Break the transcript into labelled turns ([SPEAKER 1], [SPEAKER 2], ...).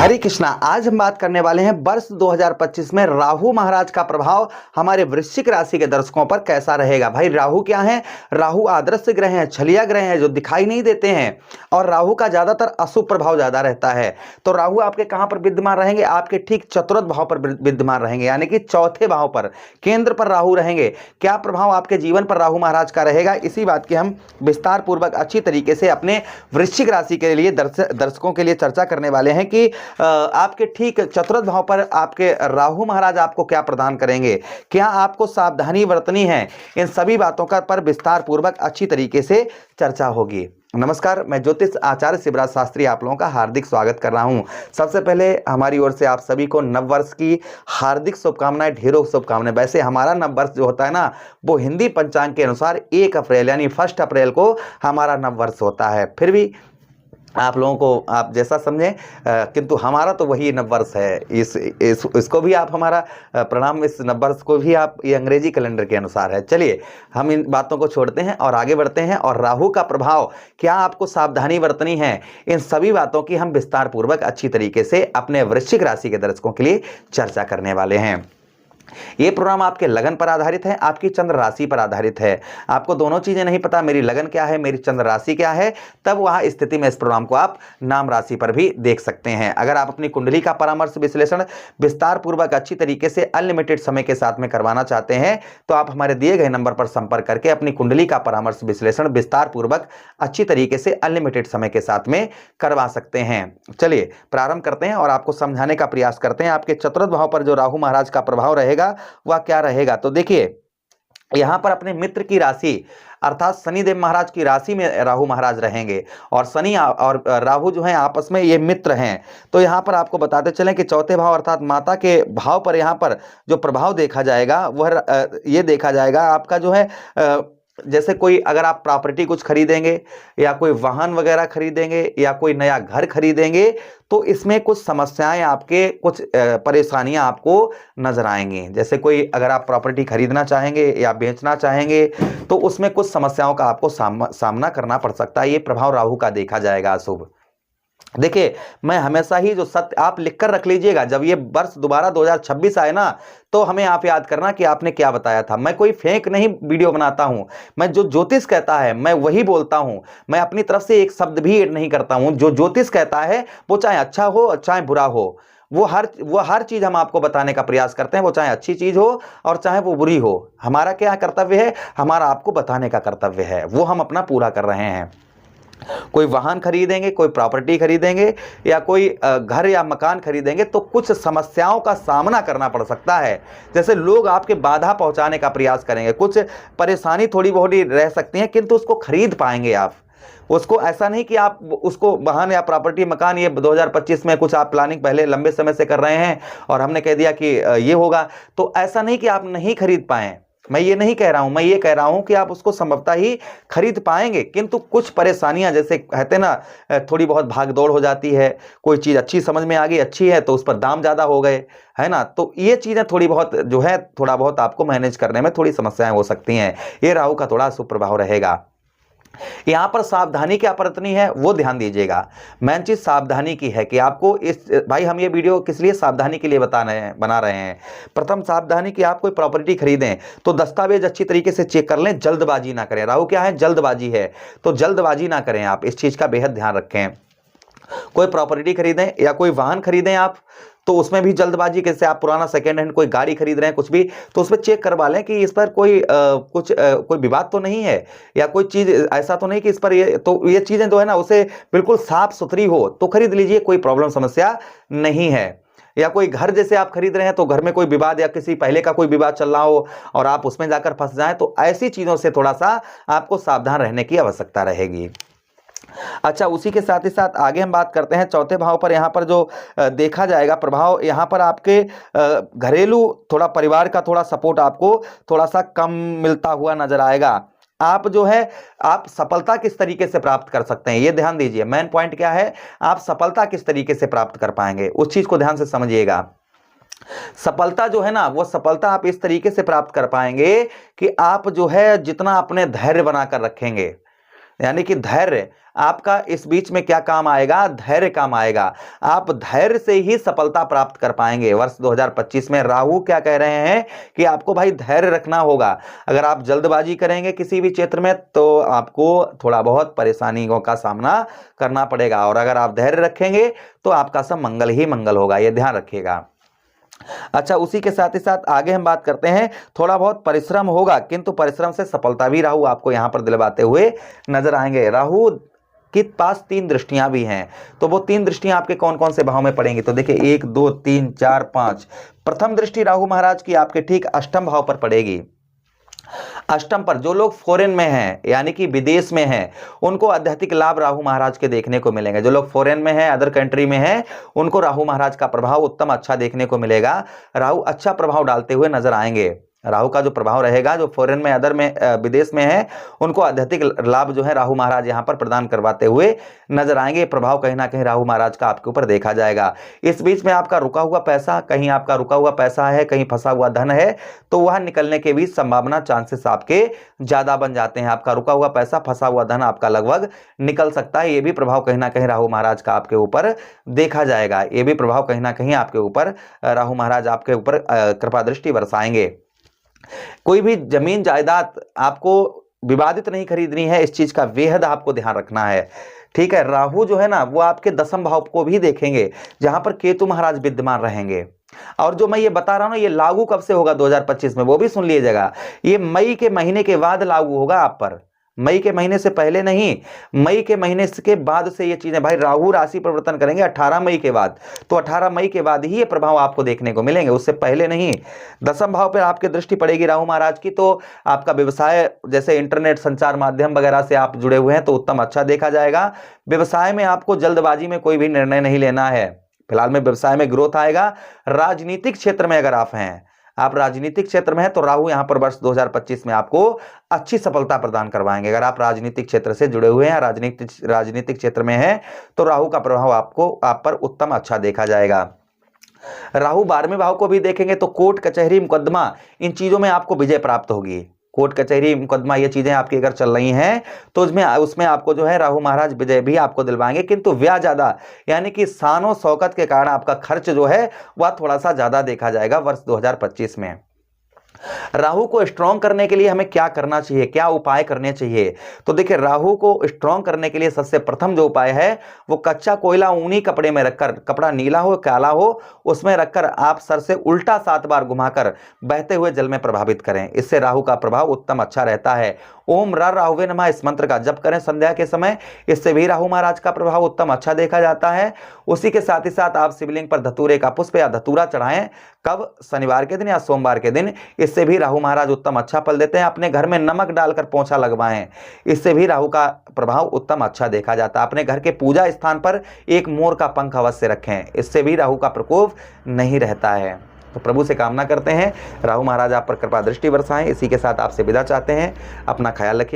[SPEAKER 1] हरे कृष्णा। आज हम बात करने वाले हैं वर्ष 2025 में राहु महाराज का प्रभाव हमारे वृश्चिक राशि के दर्शकों पर कैसा रहेगा। भाई राहु क्या है? राहु आदर्श ग्रह हैं, छलिया ग्रह हैं जो दिखाई नहीं देते हैं और राहु का ज्यादातर अशुभ प्रभाव ज्यादा रहता है। तो राहु आपके कहां पर विद्यमान रहेंगे? आपके ठीक चतुर्थ भाव पर विद्यमान रहेंगे, यानी कि चौथे भाव पर, केंद्र पर राहु रहेंगे। क्या प्रभाव आपके जीवन पर राहु महाराज का रहेगा, इसी बात की हम विस्तार पूर्वक अच्छी तरीके से अपने वृश्चिक राशि के लिए दर्शकों के लिए चर्चा करने वाले हैं कि आपके ठीक चतुर्थ भाव पर आपके राहु महाराज आपको क्या प्रदान करेंगे, क्या आपको सावधानी बरतनी है, इन सभी बातों का पर विस्तार पूर्वक अच्छी तरीके से चर्चा होगी। नमस्कार, मैं ज्योतिष आचार्य शिवराज शास्त्री आप लोगों का हार्दिक स्वागत कर रहा हूं। सबसे पहले हमारी ओर से आप सभी को नववर्ष की हार्दिक शुभकामनाएं, ढेरों शुभकामनाएं। वैसे हमारा नववर्ष जो होता है ना, वो हिंदी पंचांग के अनुसार 1 अप्रैल यानी 1 अप्रैल को हमारा नववर्ष होता है। फिर भी आप लोगों को आप जैसा समझें, किंतु हमारा तो वही नववर्ष है। इसको भी आप हमारा प्रणाम, इस नववर्ष को भी आप ये अंग्रेजी कैलेंडर के अनुसार है। चलिए हम इन बातों को छोड़ते हैं और आगे बढ़ते हैं। और राहु का प्रभाव, क्या आपको सावधानी बरतनी है, इन सभी बातों की हम विस्तार पूर्वक अच्छी तरीके से अपने वृश्चिक राशि के दर्शकों के लिए चर्चा करने वाले हैं। ये प्रोग्राम आपके लगन पर आधारित है, आपकी चंद्र राशि पर आधारित है। आपको दोनों चीजें नहीं पता, मेरी लगन क्या है, मेरी चंद्र राशि क्या है, तब वहां स्थिति में इस प्रोग्राम को आप नाम राशि पर भी देख सकते हैं। अगर आप अपनी कुंडली का परामर्श विश्लेषण विस्तार पूर्वक अच्छी तरीके से अनलिमिटेड समय के साथ में करवाना चाहते हैं तो आप हमारे दिए गए नंबर पर संपर्क करके अपनी कुंडली का परामर्श विश्लेषण विस्तार पूर्वक अच्छी तरीके से अनलिमिटेड समय के साथ में करवा सकते हैं। चलिए प्रारंभ करते हैं और आपको समझाने का प्रयास करते हैं आपके चतुर्थ भाव पर जो राहु महाराज का प्रभाव रहेगा वह क्या रहेगा। तो देखिए यहां पर अपने मित्र की राशि अर्थात शनिदेव महाराज की राशि में राहु महाराज रहेंगे और शनि और राहु जो है आपस में ये मित्र हैं। तो यहां पर आपको बताते चलें कि चौथे भाव अर्थात माता के भाव पर यहां पर जो प्रभाव देखा जाएगा वह ये देखा जाएगा आपका जो है, जैसे कोई अगर आप प्रॉपर्टी कुछ खरीदेंगे या कोई वाहन वगैरह खरीदेंगे या कोई नया घर खरीदेंगे तो इसमें कुछ समस्याएं, आपके कुछ परेशानियां आपको नजर आएंगी। जैसे कोई अगर आप प्रॉपर्टी खरीदना चाहेंगे या बेचना चाहेंगे तो उसमें कुछ समस्याओं का आपको सामना करना पड़ सकता है। ये प्रभाव राहु का देखा जाएगा अशुभ। देखिए मैं हमेशा ही जो सत्य आप लिखकर रख लीजिएगा, जब ये वर्ष दोबारा 2026 आए ना तो हमें आप याद करना कि आपने क्या बताया था। मैं कोई फेक नहीं वीडियो बनाता हूं, मैं जो ज्योतिष कहता है मैं वही बोलता हूं। मैं अपनी तरफ से एक शब्द भी ऐड नहीं करता हूं। जो ज्योतिष कहता है वो चाहे अच्छा हो चाहे बुरा हो, वो हर चीज हम आपको बताने का प्रयास करते हैं, वो चाहे अच्छी चीज हो और चाहे वो बुरी हो। हमारा क्या कर्तव्य है? हमारा आपको बताने का कर्तव्य है, वो हम अपना पूरा कर रहे हैं। कोई वाहन खरीदेंगे, कोई प्रॉपर्टी खरीदेंगे या कोई घर या मकान खरीदेंगे तो कुछ समस्याओं का सामना करना पड़ सकता है। जैसे लोग आपके बाधा पहुंचाने का प्रयास करेंगे, कुछ परेशानी थोड़ी बहुत रह सकती है किंतु उसको खरीद पाएंगे आप। उसको ऐसा नहीं कि आप उसको वाहन या प्रॉपर्टी मकान ये 2025 में कुछ आप प्लानिंग पहले लंबे समय से कर रहे हैं और हमने कह दिया कि ये होगा, तो ऐसा नहीं कि आप नहीं खरीद पाए। मैं ये नहीं कह रहा हूं, मैं ये कह रहा हूं कि आप उसको संभवतः ही खरीद पाएंगे किंतु कुछ परेशानियां, जैसे कहते ना थोड़ी बहुत भाग दौड़ हो जाती है। कोई चीज अच्छी समझ में आ गई, अच्छी है तो उस पर दाम ज्यादा हो गए, है ना, तो ये चीजें थोड़ी बहुत जो है थोड़ा बहुत आपको मैनेज करने में थोड़ी समस्याएं हो सकती हैं। ये राहु का थोड़ा सुप्रभाव रहेगा। यहां पर सावधानी क्या बरतनी है वो ध्यान दीजिएगा। मेन चीज सावधानी की है कि आपको इस, भाई हम ये वीडियो किस लिए सावधानी के लिए बना रहे हैं। प्रथम सावधानी कि आप कोई प्रॉपर्टी खरीदें तो दस्तावेज अच्छी तरीके से चेक कर लें, जल्दबाजी ना करें। राहु क्या है? जल्दबाजी है, तो जल्दबाजी ना करें, आप इस चीज का बेहद ध्यान रखें। कोई प्रॉपर्टी खरीदें या कोई वाहन खरीदें आप तो उसमें भी जल्दबाजी, कैसे आप पुराना सेकेंड हैंड कोई गाड़ी खरीद रहे हैं कुछ भी, तो उसमें चेक करवा लें कि इस पर कोई कोई विवाद तो नहीं है या कोई चीज ऐसा तो नहीं कि इस पर ये चीजें जो है ना उसे बिल्कुल साफ सुथरी हो तो खरीद लीजिए, कोई प्रॉब्लम समस्या नहीं है। या कोई घर जैसे आप खरीद रहे हैं तो घर में कोई विवाद या किसी पहले का कोई विवाद चल रहा हो और आप उसमें जाकर फंस जाएं तो ऐसी चीजों से थोड़ा सा आपको सावधान रहने की आवश्यकता रहेगी। अच्छा, उसी के साथ ही साथ आगे हम बात करते हैं चौथे भाव पर। यहाँ पर जो देखा जाएगा प्रभाव, यहाँ पर आपके घरेलू थोड़ा परिवार का थोड़ा सपोर्ट आपको थोड़ा सा कम मिलता हुआ नजर आएगा। आप जो है आप सफलता किस तरीके से प्राप्त कर सकते हैं ये ध्यान दीजिए। मेन पॉइंट क्या है? आप सफलता किस तरीके से प्राप्त कर पाएंगे उस चीज को ध्यान से समझिएगा। सफलता जो है ना वो सफलता आप इस तरीके से प्राप्त कर पाएंगे कि आप जो है जितना अपने धैर्य बनाकर रखेंगे, यानी कि धैर्य आपका इस बीच में क्या काम आएगा, धैर्य काम आएगा। आप धैर्य से ही सफलता प्राप्त कर पाएंगे। वर्ष 2025 में राहु क्या कह रहे हैं कि आपको भाई धैर्य रखना होगा। अगर आप जल्दबाजी करेंगे किसी भी क्षेत्र में तो आपको थोड़ा बहुत परेशानियों का सामना करना पड़ेगा, और अगर आप धैर्य रखेंगे तो आपका सब मंगल ही मंगल होगा, यह ध्यान रखिएगा। अच्छा, उसी के साथ ही साथ आगे हम बात करते हैं, थोड़ा बहुत परिश्रम होगा किंतु परिश्रम से सफलता भी राहु आपको यहां पर दिलवाते हुए नजर आएंगे। राहु के पास 3 दृष्टियां भी हैं, तो वो 3 दृष्टियां आपके कौन कौन से भाव में पड़ेंगी, तो देखिए 1 2 3 4 5। प्रथम दृष्टि राहु महाराज की आपके ठीक अष्टम भाव पर पड़ेगी। अष्टम पर जो लोग फॉरेन में हैं यानी कि विदेश में हैं, उनको आध्यात्मिक लाभ राहु महाराज के देखने को मिलेंगे। जो लोग फॉरेन में हैं, अदर कंट्री में हैं, उनको राहु महाराज का प्रभाव उत्तम अच्छा देखने को मिलेगा। राहु अच्छा प्रभाव डालते हुए नजर आएंगे। राहु का जो प्रभाव रहेगा, जो फॉरेन में अदर में विदेश में है, उनको आध्यात्मिक लाभ जो है राहु महाराज यहां पर प्रदान करवाते हुए नजर आएंगे। प्रभाव कहीं ना कहीं राहु महाराज का आपके ऊपर देखा जाएगा। इस बीच में आपका रुका हुआ पैसा, कहीं आपका रुका हुआ पैसा है, कहीं फंसा हुआ धन है, तो वह निकलने के भी संभावना, चांसेस आपके ज्यादा बन जाते हैं। आपका रुका हुआ पैसा, फंसा हुआ धन आपका लगभग निकल सकता है। यह भी प्रभाव कहीं ना कहीं राहु महाराज का आपके ऊपर देखा जाएगा। यह भी प्रभाव कहीं ना कहीं आपके ऊपर राहु महाराज आपके ऊपर कृपा दृष्टि बरसाएंगे। कोई भी जमीन जायदाद आपको विवादित नहीं खरीदनी है, इस चीज का बेहद आपको ध्यान रखना है। ठीक है, राहु जो है ना वो आपके 10वें भाव को भी देखेंगे, जहां पर केतु महाराज विद्यमान रहेंगे। और जो मैं ये बता रहा हूं ना, ये लागू कब से होगा 2025 में, वो भी सुन लीजिएगा। ये मई के महीने के बाद लागू होगा आप पर, मई के महीने से पहले नहीं। मई के महीने के बाद से ये चीजें, भाई राहु राशि परिवर्तन करेंगे 18 मई के बाद, तो 18 मई के बाद ही ये प्रभाव आपको देखने को मिलेंगे, उससे पहले नहीं। 10वें भाव पर आपकी दृष्टि पड़ेगी राहु महाराज की, तो आपका व्यवसाय, जैसे इंटरनेट संचार माध्यम वगैरह से आप जुड़े हुए हैं, तो उत्तम अच्छा देखा जाएगा। व्यवसाय में आपको जल्दबाजी में कोई भी निर्णय नहीं लेना है। फिलहाल में व्यवसाय में ग्रोथ आएगा। राजनीतिक क्षेत्र में अगर आप हैं, आप राजनीतिक क्षेत्र में हैं, तो राहु यहां पर वर्ष 2025 में आपको अच्छी सफलता प्रदान करवाएंगे। अगर आप राजनीतिक क्षेत्र से जुड़े हुए हैं, राजनीतिक क्षेत्र में हैं, तो राहु का प्रभाव आपको आप पर उत्तम अच्छा देखा जाएगा। राहु 12वें भाव को भी देखेंगे, तो कोर्ट कचहरी मुकदमा, इन चीजों में आपको विजय प्राप्त होगी। कोर्ट कचहरी मुकदमा ये चीजें आपकी अगर चल रही हैं, तो उसमें आपको जो है राहु महाराज विजय भी आपको दिलवाएंगे, किंतु ब्याज ज्यादा, यानी कि शानो शौकत के कारण आपका खर्च जो है वह थोड़ा सा ज्यादा देखा जाएगा वर्ष 2025 में। राहु को स्ट्रॉन्ग करने के लिए हमें क्या करना चाहिए, क्या उपाय करने चाहिए, तो देखिए राहु को स्ट्रॉन्ग करने के लिए सबसे प्रथम जो उपाय है वो कच्चा कोयला ऊनी कपड़े में रखकर, कपड़ा नीला हो काला हो, उसमें रखकर आप सर से उल्टा 7 बार घुमाकर बहते हुए जल में प्रभावित करें। इससे राहु का प्रभाव उत्तम अच्छा रहता है। ओम र राहुवे नमः इस मंत्र का जप करें संध्या के समय, इससे भी राहु महाराज का प्रभाव उत्तम अच्छा देखा जाता है। उसी के साथ ही साथ आप शिवलिंग पर धतूरे का पुष्प या धतूरा चढ़ाएं, कब, शनिवार के दिन या सोमवार के दिन, इससे भी राहु महाराज उत्तम अच्छा फल देते हैं। अपने घर में नमक डालकर पोंछा लगवाएं, इससे भी राहु का प्रभाव उत्तम अच्छा देखा जाता है। अपने घर के पूजा स्थान पर एक मोर का पंख अवश्य रखें, इससे भी राहु का प्रकोप नहीं रहता है। तो प्रभु से कामना करते हैं राहु महाराज आप पर कृपा दृष्टि बरसाएं। इसी के साथ आपसे विदा चाहते हैं। अपना ख्याल रखिए।